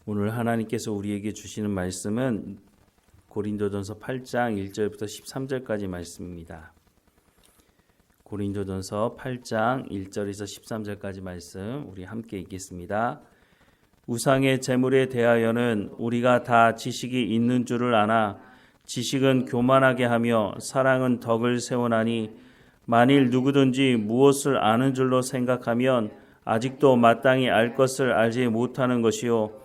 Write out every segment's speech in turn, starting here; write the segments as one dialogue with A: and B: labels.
A: 오늘 하나님께서 우리에게 주시는 말씀은 고린도전서 8장 1절부터 13절까지 말씀입니다. 고린도전서 8장 1절에서 13절까지 말씀 우리 함께 읽겠습니다. 우상의 제물에 대하여는 우리가 다 지식이 있는 줄을 아나 지식은 교만하게 하며 사랑은 덕을 세우나니 만일 누구든지 무엇을 아는 줄로 생각하면 아직도 마땅히 알 것을 알지 못하는 것이요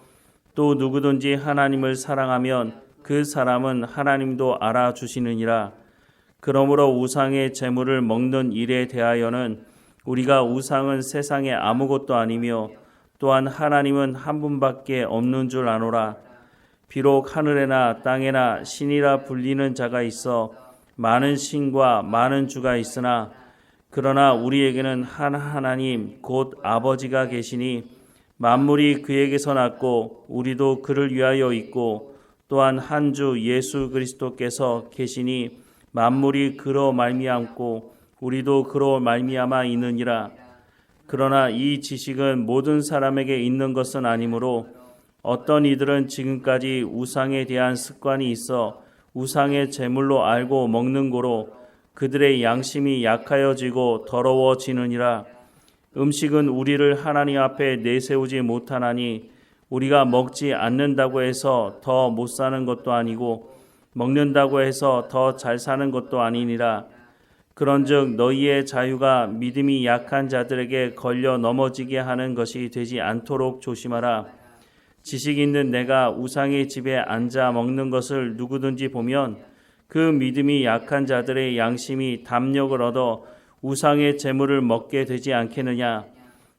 A: 또 누구든지 하나님을 사랑하면 그 사람은 하나님도 알아주시느니라. 그러므로 우상의 제물을 먹는 일에 대하여는 우리가 우상은 세상에 아무것도 아니며 또한 하나님은 한 분밖에 없는 줄 아노라. 비록 하늘에나 땅에나 신이라 불리는 자가 있어 많은 신과 많은 주가 있으나 그러나 우리에게는 한 하나님 곧 아버지가 계시니 만물이 그에게서 났고 우리도 그를 위하여 있고 또한 한 주 예수 그리스도께서 계시니 만물이 그로 말미암고 우리도 그로 말미암아 있느니라. 그러나 이 지식은 모든 사람에게 있는 것은 아니므로 어떤 이들은 지금까지 우상에 대한 습관이 있어 우상의 제물로 알고 먹는 고로 그들의 양심이 약하여지고 더러워지느니라. 음식은 우리를 하나님 앞에 내세우지 못하나니 우리가 먹지 않는다고 해서 더 못 사는 것도 아니고 먹는다고 해서 더 잘 사는 것도 아니니라. 그런즉 너희의 자유가 믿음이 약한 자들에게 걸려 넘어지게 하는 것이 되지 않도록 조심하라. 지식 있는 내가 우상의 집에 앉아 먹는 것을 누구든지 보면 그 믿음이 약한 자들의 양심이 담력을 얻어 우상의 제물을 먹게 되지 않겠느냐.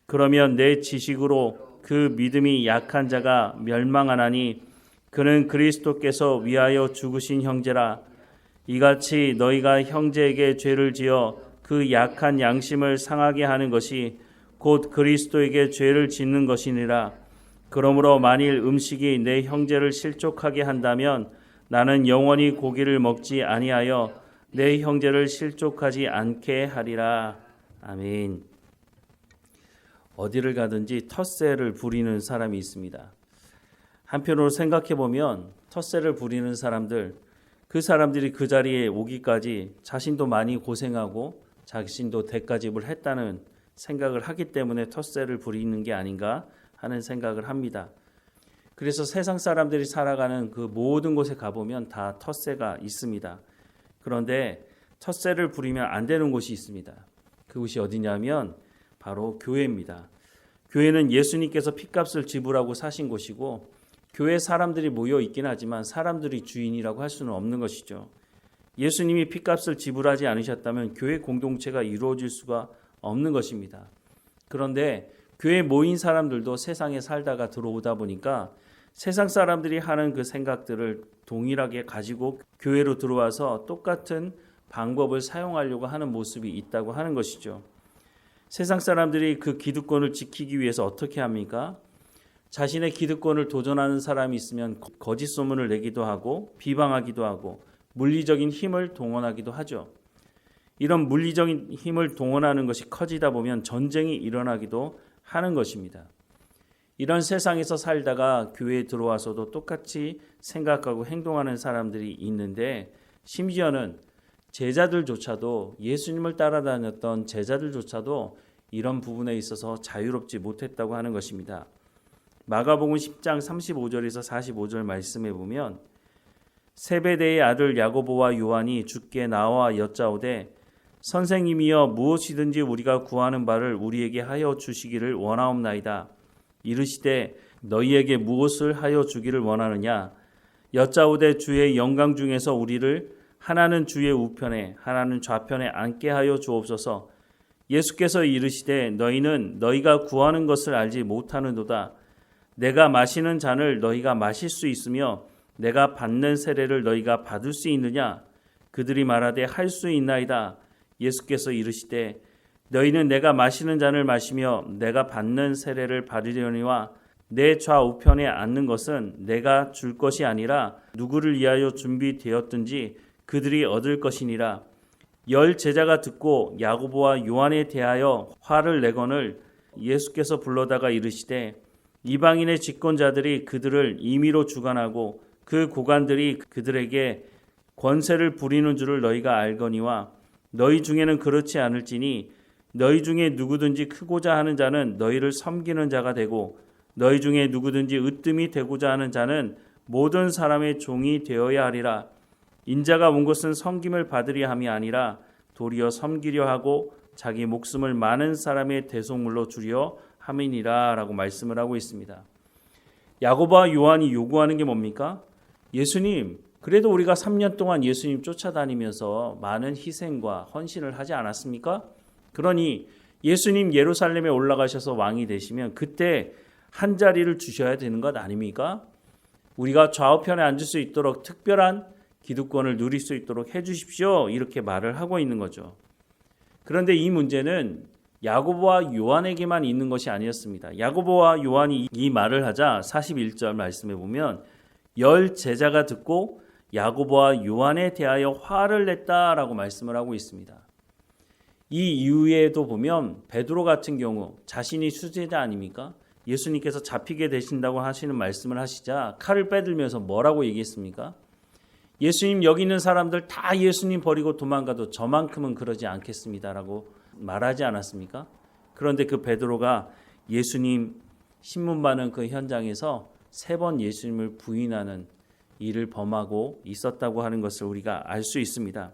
A: 그러면 내 지식으로 그 믿음이 약한 자가 멸망하나니 그는 그리스도께서 위하여 죽으신 형제라. 이같이 너희가 형제에게 죄를 지어 그 약한 양심을 상하게 하는 것이 곧 그리스도에게 죄를 짓는 것이니라. 그러므로 만일 음식이 내 형제를 실족하게 한다면 나는 영원히 고기를 먹지 아니하여 내 형제를 실족하지 않게 하리라. 아멘. 어디를 가든지 텃세를 부리는 사람이 있습니다. 한편으로 생각해 보면 텃세를 부리는 사람들, 그 사람들이 그 자리에 오기까지 자신도 많이 고생하고 자신도 대가집을 했다는 생각을 하기 때문에 텃세를 부리는 게 아닌가 하는 생각을 합니다. 그래서 세상 사람들이 살아가는 그 모든 곳에 가보면 다 텃세가 있습니다. 그런데 텃세를 부리면 안 되는 곳이 있습니다. 그곳이 어디냐면 바로 교회입니다. 교회는 예수님께서 핏값을 지불하고 사신 곳이고 교회 사람들이 모여 있긴 하지만 사람들이 주인이라고 할 수는 없는 것이죠. 예수님이 핏값을 지불하지 않으셨다면 교회 공동체가 이루어질 수가 없는 것입니다. 그런데 교회에 모인 사람들도 세상에 살다가 들어오다 보니까 세상 사람들이 하는 그 생각들을 동일하게 가지고 교회로 들어와서 똑같은 방법을 사용하려고 하는 모습이 있다고 하는 것이죠. 세상 사람들이 그 기득권을 지키기 위해서 어떻게 합니까? 자신의 기득권을 도전하는 사람이 있으면 거짓 소문을 내기도 하고 비방하기도 하고 물리적인 힘을 동원하기도 하죠. 이런 물리적인 힘을 동원하는 것이 커지다 보면 전쟁이 일어나기도 하는 것입니다. 이런 세상에서 살다가 교회에 들어와서도 똑같이 생각하고 행동하는 사람들이 있는데 심지어는 제자들조차도 예수님을 따라다녔던 제자들조차도 이런 부분에 있어서 자유롭지 못했다고 하는 것입니다. 마가복음 10장 35절에서 45절 말씀에 보면 세베대의 아들 야고보와 요한이 주께 나와 여짜오되 선생님이여 무엇이든지 우리가 구하는 바를 우리에게 하여 주시기를 원하옵나이다. 이르시되 너희에게 무엇을 하여 주기를 원하느냐. 여짜오되 주의 영광 중에서 우리를 하나는 주의 우편에 하나는 좌편에 앉게 하여 주옵소서. 예수께서 이르시되 너희는 너희가 구하는 것을 알지 못하는도다. 내가 마시는 잔을 너희가 마실 수 있으며 내가 받는 세례를 너희가 받을 수 있느냐. 그들이 말하되 할 수 있나이다. 예수께서 이르시되 너희는 내가 마시는 잔을 마시며 내가 받는 세례를 받으려니와 내 좌우편에 앉는 것은 내가 줄 것이 아니라 누구를 위하여 준비되었든지 그들이 얻을 것이니라. 10 제자가 듣고 야고보와 요한에 대하여 화를 내거늘 예수께서 불러다가 이르시되 이방인의 집권자들이 그들을 임의로 주관하고 그 고관들이 그들에게 권세를 부리는 줄을 너희가 알거니와 너희 중에는 그렇지 않을지니 너희 중에 누구든지 크고자 하는 자는 너희를 섬기는 자가 되고 너희 중에 누구든지 으뜸이 되고자 하는 자는 모든 사람의 종이 되어야 하리라. 인자가 온 것은 섬김을 받으려 함이 아니라 도리어 섬기려 하고 자기 목숨을 많은 사람의 대속물로 주려 함이니라 라고 말씀을 하고 있습니다. 야고보와 요한이 요구하는 게 뭡니까? 예수님, 그래도 우리가 3년 동안 예수님 쫓아다니면서 많은 희생과 헌신을 하지 않았습니까? 그러니 예수님 예루살렘에 올라가셔서 왕이 되시면 그때 한 자리를 주셔야 되는 것 아닙니까? 우리가 좌우편에 앉을 수 있도록 특별한 기득권을 누릴 수 있도록 해 주십시오. 이렇게 말을 하고 있는 거죠. 그런데 이 문제는 야고보와 요한에게만 있는 것이 아니었습니다. 야고보와 요한이 이 말을 하자 41절 말씀에 보면 10 제자가 듣고 야고보와 요한에 대하여 화를 냈다라고 말씀을 하고 있습니다. 이 이후에도 보면 베드로 같은 경우 자신이 수제자 아닙니까? 예수님께서 잡히게 되신다고 하시는 말씀을 하시자 칼을 빼들면서 뭐라고 얘기했습니까? 예수님 여기 있는 사람들 다 예수님 버리고 도망가도 저만큼은 그러지 않겠습니다라고 말하지 않았습니까? 그런데 그 베드로가 예수님 신문 받는 그 현장에서 3번 예수님을 부인하는 일을 범하고 있었다고 하는 것을 우리가 알 수 있습니다.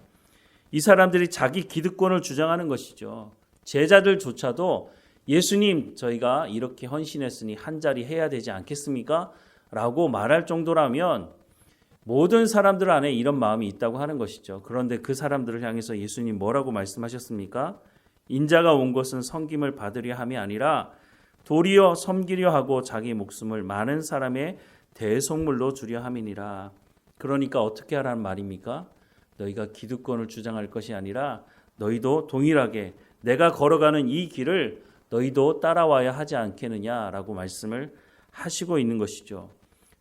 A: 이 사람들이 자기 기득권을 주장하는 것이죠. 제자들조차도 예수님 저희가 이렇게 헌신했으니 한 자리 해야 되지 않겠습니까? 라고 말할 정도라면 모든 사람들 안에 이런 마음이 있다고 하는 것이죠. 그런데 그 사람들을 향해서 예수님 뭐라고 말씀하셨습니까? 인자가 온 것은 섬김을 받으려 함이 아니라 도리어 섬기려 하고 자기 목숨을 많은 사람의 대속물로 주려 함이니라. 그러니까 어떻게 하라는 말입니까? 너희가 기득권을 주장할 것이 아니라 너희도 동일하게 내가 걸어가는 이 길을 너희도 따라와야 하지 않겠느냐라고 말씀을 하시고 있는 것이죠.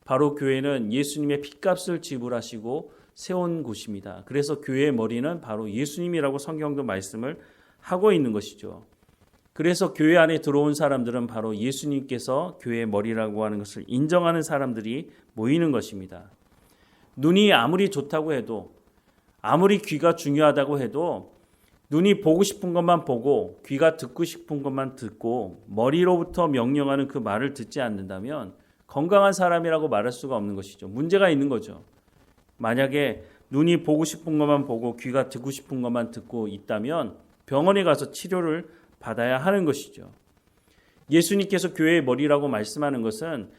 A: 바로 교회는 예수님의 핏값을 지불하시고 세운 곳입니다. 그래서 교회의 머리는 바로 예수님이라고 성경도 말씀을 하고 있는 것이죠. 그래서 교회 안에 들어온 사람들은 바로 예수님께서 교회의 머리라고 하는 것을 인정하는 사람들이 모이는 것입니다. 눈이 아무리 좋다고 해도 아무리 귀가 중요하다고 해도 눈이 보고 싶은 것만 보고 귀가 듣고 싶은 것만 듣고 머리로부터 명령하는 그 말을 듣지 않는다면 건강한 사람이라고 말할 수가 없는 것이죠. 문제가 있는 거죠. 만약에 눈이 보고 싶은 것만 보고 귀가 듣고 싶은 것만 듣고 있다면 병원에 가서 치료를 받아야 하는 것이죠. 예수님께서 교회의 머리라고 말씀하는 것은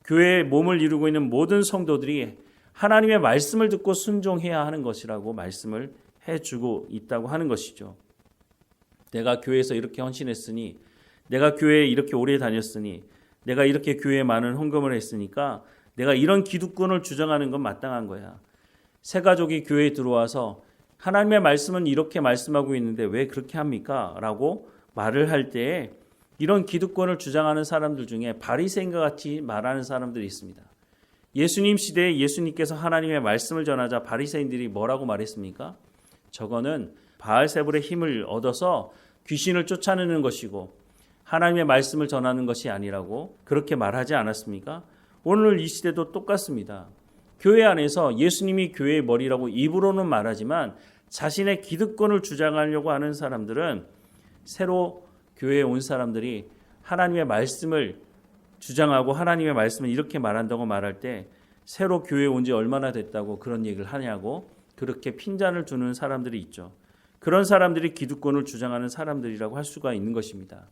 A: 교회의 몸을 이루고 있는 모든 성도들이 하나님의 말씀을 듣고 순종해야 하는 것이라고 말씀을 해주고 있다고 하는 것이죠. 내가 교회에서 이렇게 헌신했으니, 내가 교회에 이렇게 오래 다녔으니, 내가 이렇게 교회에 많은 헌금을 했으니까 내가 이런 기득권을 주장하는 건 마땅한 거야. 새 가족이 교회에 들어와서 하나님의 말씀은 이렇게 말씀하고 있는데 왜 그렇게 합니까? 라고 말을 할 때에 이런 기득권을 주장하는 사람들 중에 바리새인과 같이 말하는 사람들이 있습니다. 예수님 시대에 예수님께서 하나님의 말씀을 전하자 바리새인들이 뭐라고 말했습니까? 저거는 바알세불의 힘을 얻어서 귀신을 쫓아내는 것이고 하나님의 말씀을 전하는 것이 아니라고 그렇게 말하지 않았습니까? 오늘 이 시대도 똑같습니다. 교회 안에서 예수님이 교회의 머리라고 입으로는 말하지만 자신의 기득권을 주장하려고 하는 사람들은 새로 교회에 온 사람들이 하나님의 말씀을 주장하고 하나님의 말씀을 이렇게 말한다고 말할 때 새로 교회에 온 지 얼마나 됐다고 그런 얘기를 하냐고 그렇게 핀잔을 주는 사람들이 있죠. 그런 사람들이 기득권을 주장하는 사람들이라고 할 수가 있는 것입니다.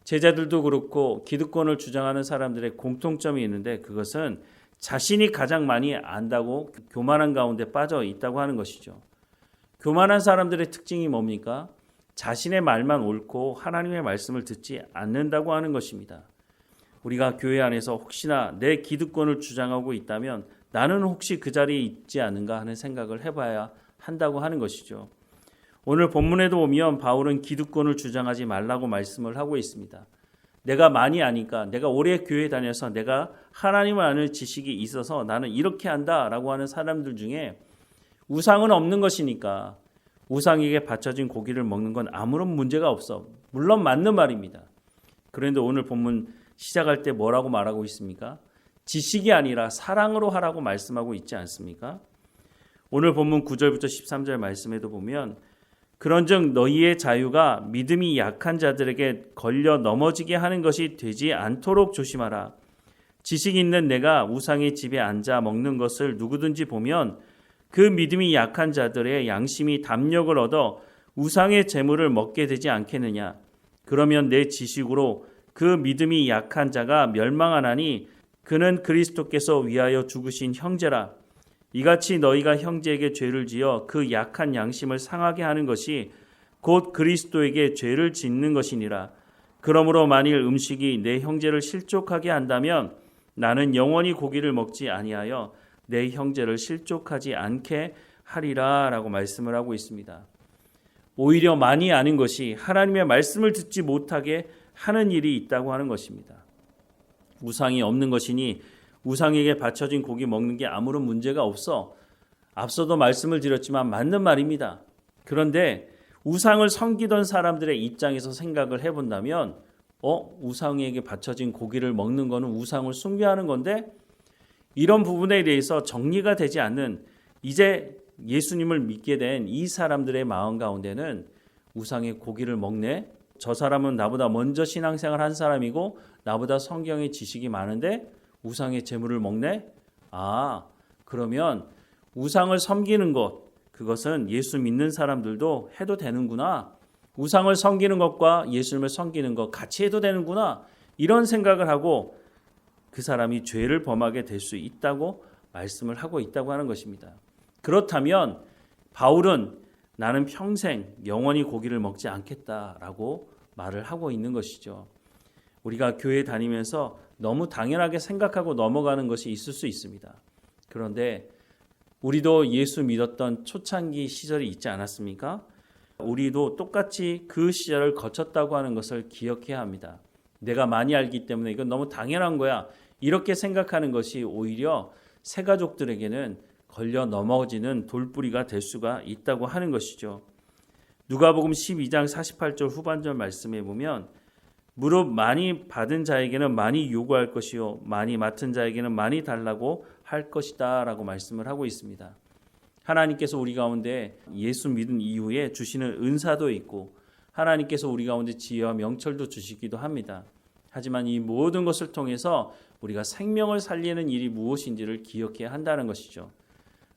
A: 제자들도 그렇고 기득권을 주장하는 사람들의 공통점이 있는데 그것은 자신이 가장 많이 안다고 교만한 가운데 빠져 있다고 하는 것이죠. 교만한 사람들의 특징이 뭡니까? 자신의 말만 옳고 하나님의 말씀을 듣지 않는다고 하는 것입니다. 우리가 교회 안에서 혹시나 내 기득권을 주장하고 있다면 나는 혹시 그 자리에 있지 않은가 하는 생각을 해봐야 한다고 하는 것이죠. 오늘 본문에도 보면 바울은 기득권을 주장하지 말라고 말씀을 하고 있습니다. 내가 많이 아니까 내가 오래 교회 다녀서 내가 하나님을 아는 지식이 있어서 나는 이렇게 한다라고 하는 사람들 중에 우상은 없는 것이니까 우상에게 바쳐진 고기를 먹는 건 아무런 문제가 없어. 물론 맞는 말입니다. 그런데 오늘 본문 시작할 때 뭐라고 말하고 있습니까? 지식이 아니라 사랑으로 하라고 말씀하고 있지 않습니까? 오늘 본문 9절부터 13절 말씀에도 보면 그런즉 너희의 자유가 믿음이 약한 자들에게 걸려 넘어지게 하는 것이 되지 않도록 조심하라. 지식 있는 내가 우상의 집에 앉아 먹는 것을 누구든지 보면 그 믿음이 약한 자들의 양심이 담력을 얻어 우상의 재물을 먹게 되지 않겠느냐. 그러면 내 지식으로 그 믿음이 약한 자가 멸망하나니 그는 그리스도께서 위하여 죽으신 형제라. 이같이 너희가 형제에게 죄를 지어 그 약한 양심을 상하게 하는 것이 곧 그리스도에게 죄를 짓는 것이니라. 그러므로 만일 음식이 내 형제를 실족하게 한다면 나는 영원히 고기를 먹지 아니하여 내 형제를 실족하지 않게 하리라 라고 말씀을 하고 있습니다. 오히려 많이 아는 것이 하나님의 말씀을 듣지 못하게 하는 일이 있다고 하는 것입니다. 우상이 없는 것이니 우상에게 바쳐진 고기 먹는 게 아무런 문제가 없어. 앞서도 말씀을 드렸지만 맞는 말입니다. 그런데 우상을 섬기던 사람들의 입장에서 생각을 해본다면 우상에게 바쳐진 고기를 먹는 것은 우상을 숭배하는 건데 이런 부분에 대해서 정리가 되지 않는 이제 예수님을 믿게 된 이 사람들의 마음 가운데는 우상의 고기를 먹네? 저 사람은 나보다 먼저 신앙생활 한 사람이고 나보다 성경의 지식이 많은데 우상의 재물을 먹네? 그러면 우상을 섬기는 것, 그것은 예수 믿는 사람들도 해도 되는구나. 우상을 섬기는 것과 예수님을 섬기는 것 같이 해도 되는구나. 이런 생각을 하고 그 사람이 죄를 범하게 될 수 있다고 말씀을 하고 있다고 하는 것입니다. 그렇다면 바울은 나는 평생 영원히 고기를 먹지 않겠다라고 말을 하고 있는 것이죠. 우리가 교회 다니면서 너무 당연하게 생각하고 넘어가는 것이 있을 수 있습니다. 그런데 우리도 예수 믿었던 초창기 시절이 있지 않았습니까? 우리도 똑같이 그 시절을 거쳤다고 하는 것을 기억해야 합니다. 내가 많이 알기 때문에 이건 너무 당연한 거야. 이렇게 생각하는 것이 오히려 새 가족들에게는 걸려 넘어지는 돌뿌리가 될 수가 있다고 하는 것이죠. 누가복음 12장 48절 후반절 말씀에 보면 무릇 많이 받은 자에게는 많이 요구할 것이요 많이 맡은 자에게는 많이 달라고 할 것이다 라고 말씀을 하고 있습니다. 하나님께서 우리 가운데 예수 믿은 이후에 주시는 은사도 있고 하나님께서 우리 가운데 지혜와 명철도 주시기도 합니다. 하지만 이 모든 것을 통해서 우리가 생명을 살리는 일이 무엇인지를 기억해야 한다는 것이죠.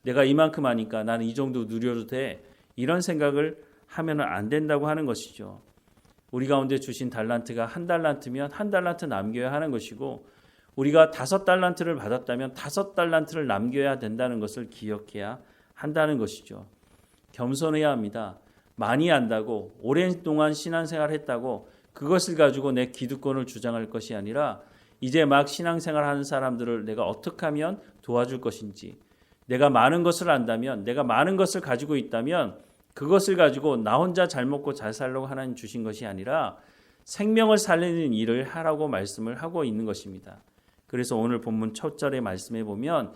A: 내가 이만큼 하니까 나는 이 정도 누려도 돼. 이런 생각을 하면 안 된다고 하는 것이죠. 우리 가운데 주신 달란트가 1달란트면 1달란트 남겨야 하는 것이고 우리가 5달란트를 받았다면 5달란트를 남겨야 된다는 것을 기억해야 한다는 것이죠. 겸손해야 합니다. 많이 안다고 오랜 동안 신앙생활 했다고 그것을 가지고 내 기득권을 주장할 것이 아니라 이제 막 신앙생활 하는 사람들을 내가 어떻게 하면 도와줄 것인지 내가 많은 것을 안다면 내가 많은 것을 가지고 있다면 그것을 가지고 나 혼자 잘 먹고 잘 살려고 하나님 주신 것이 아니라 생명을 살리는 일을 하라고 말씀을 하고 있는 것입니다. 그래서 오늘 본문 첫 절의 말씀에 보면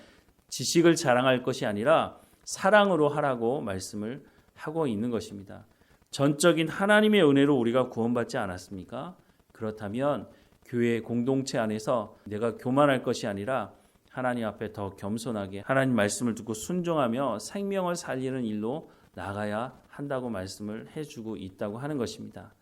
A: 지식을 자랑할 것이 아니라 사랑으로 하라고 말씀을 하고 있는 것입니다. 전적인 하나님의 은혜로 우리가 구원받지 않았습니까? 그렇다면 교회 공동체 안에서 내가 교만할 것이 아니라 하나님 앞에 더 겸손하게 하나님 말씀을 듣고 순종하며 생명을 살리는 일로 나가야 한다고 말씀을 해주고 있다고 하는 것입니다.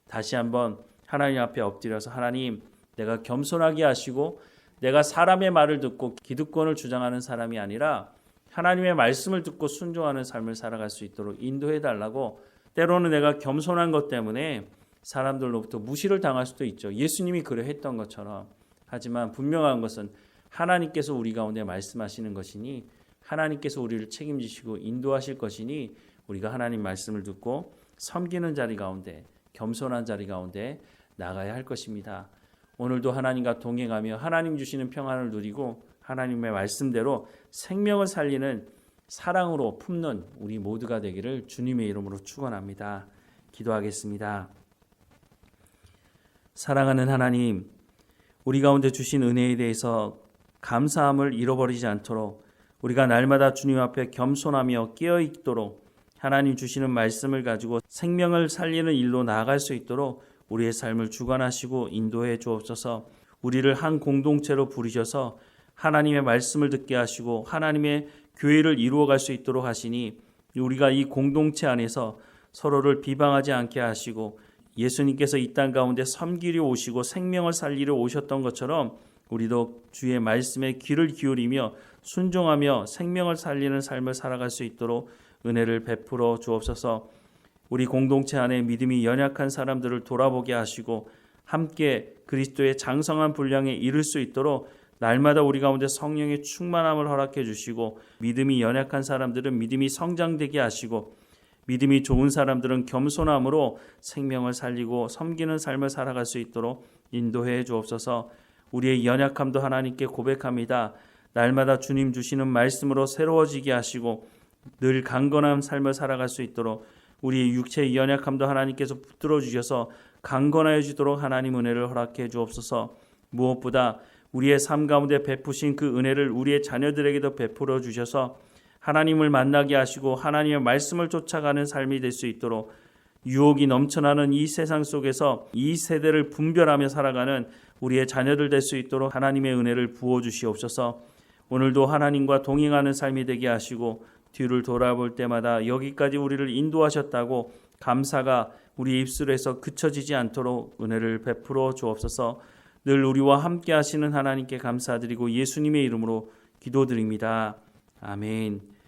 A: 다시 한번 하나님 앞에 엎드려서 하나님 내가 겸손하게 하시고 내가 사람의 말을 듣고 기득권을 주장하는 사람이 아니라 하나님의 말씀을 듣고 순종하는 삶을 살아갈 수 있도록 인도해달라고 때로는 내가 겸손한 것 때문에 사람들로부터 무시를 당할 수도 있죠. 예수님이 그래 했던 것처럼. 하지만 분명한 것은 하나님께서 우리 가운데 말씀하시는 것이니 하나님께서 우리를 책임지시고 인도하실 것이니 우리가 하나님 말씀을 듣고 섬기는 자리 가운데 겸손한 자리 가운데 나가야 할 것입니다. 오늘도 하나님과 동행하며 하나님 주시는 평안을 누리고 하나님의 말씀대로 생명을 살리는 사랑으로 품는 우리 모두가 되기를 주님의 이름으로 축원합니다. 기도하겠습니다. 사랑하는 하나님, 우리 가운데 주신 은혜에 대해서 감사함을 잃어버리지 않도록 우리가 날마다 주님 앞에 겸손하며 깨어있도록 하나님 주시는 말씀을 가지고 생명을 살리는 일로 나아갈 수 있도록 우리의 삶을 주관하시고 인도해 주옵소서. 우리를 한 공동체로 부르셔서 하나님의 말씀을 듣게 하시고 하나님의 교회를 이루어갈 수 있도록 하시니 우리가 이 공동체 안에서 서로를 비방하지 않게 하시고 예수님께서 이 땅 가운데 섬기려 오시고 생명을 살리려 오셨던 것처럼 우리도 주의 말씀에 귀를 기울이며 순종하며 생명을 살리는 삶을 살아갈 수 있도록 은혜를 베풀어 주옵소서. 우리 공동체 안에 믿음이 연약한 사람들을 돌아보게 하시고 함께 그리스도의 장성한 분량에 이를 수 있도록 날마다 우리 가운데 성령의 충만함을 허락해 주시고 믿음이 연약한 사람들은 믿음이 성장되게 하시고 믿음이 좋은 사람들은 겸손함으로 생명을 살리고 섬기는 삶을 살아갈 수 있도록 인도해 주옵소서. 우리의 연약함도 하나님께 고백합니다. 날마다 주님 주시는 말씀으로 새로워지게 하시고 늘 강건한 삶을 살아갈 수 있도록 우리의 육체의 연약함도 하나님께서 붙들어 주셔서 강건하여 주도록 하나님 은혜를 허락해 주옵소서. 무엇보다 우리의 삶 가운데 베푸신 그 은혜를 우리의 자녀들에게도 베풀어 주셔서 하나님을 만나게 하시고 하나님의 말씀을 쫓아가는 삶이 될 수 있도록 유혹이 넘쳐나는 이 세상 속에서 이 세대를 분별하며 살아가는 우리의 자녀들 될 수 있도록 하나님의 은혜를 부어주시옵소서. 오늘도 하나님과 동행하는 삶이 되게 하시고 뒤를 돌아볼 때마다 여기까지 우리를 인도하셨다고 감사가 우리 입술에서 그쳐지지 않도록 은혜를 베풀어 주옵소서. 늘 우리와 함께 하시는 하나님께 감사드리고 예수님의 이름으로 기도드립니다. 아멘.